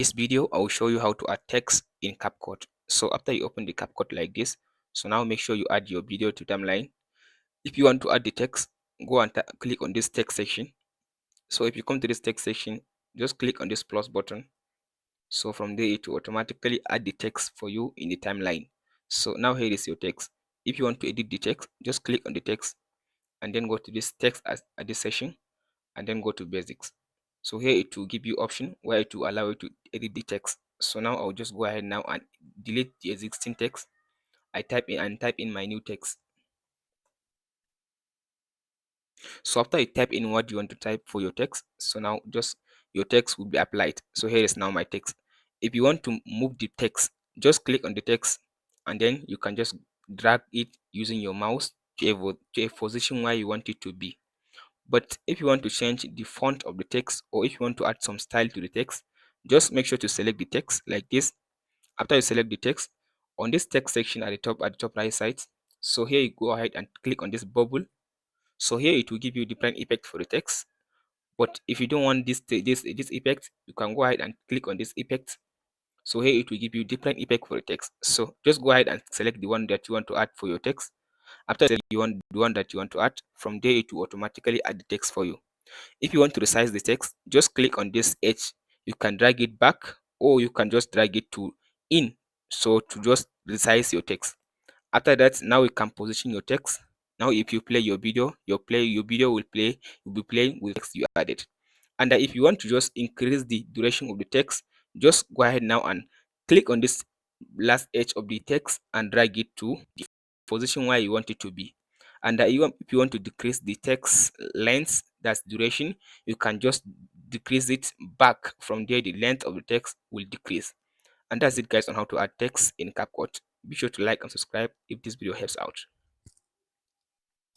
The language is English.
This video I will show you how to add text in CapCut. So after you open the CapCut like this, so now make sure you add your video to timeline. If you want to add the text, go and click on this text section. So if you come to this text section, just click on this plus button. So from there it will automatically add the text for you in the timeline. So now here is your text. If you want to edit the text, just click on the text and then go to this text at this section and then go to basics. So here it will give you option where it will allow you to edit the text. So now I'll just go ahead now and delete the existing text. I type in my new text. So after you type in what you want to type for your text, so now just your text will be applied. So here is now my text. If you want to move the text, just click on the text and then you can just drag it using your mouse to a position where you want it to be. But if you want to change the font of the text, or if you want to add some style to the text, just make sure to select the text like this. After you select the text, on this text section at the top right side, so here you go ahead and click on this bubble. So here it will give you different effect for the text. But if you don't want this effect, you can go ahead and click on this effect. So here it will give you different effect for the text. So just go ahead and select the one that you want to add for your text. After you want the one that you want to add, from there it will automatically add the text for you. If you want to resize the text, just click on this edge. You can drag it back, or you can just drag it to in, so to just resize your text. After that, now you can position your text. Now if you play your video, your video will be playing with text you added. And if you want to just increase the duration of the text, just go ahead now and click on this last edge of the text and drag it to the position where you want it to be. And if you want to decrease the text length, that's duration, you can just decrease it back. From there the length of the text will decrease. And that's it guys on how to add text in CapCut. Be sure to like and subscribe if this video helps out.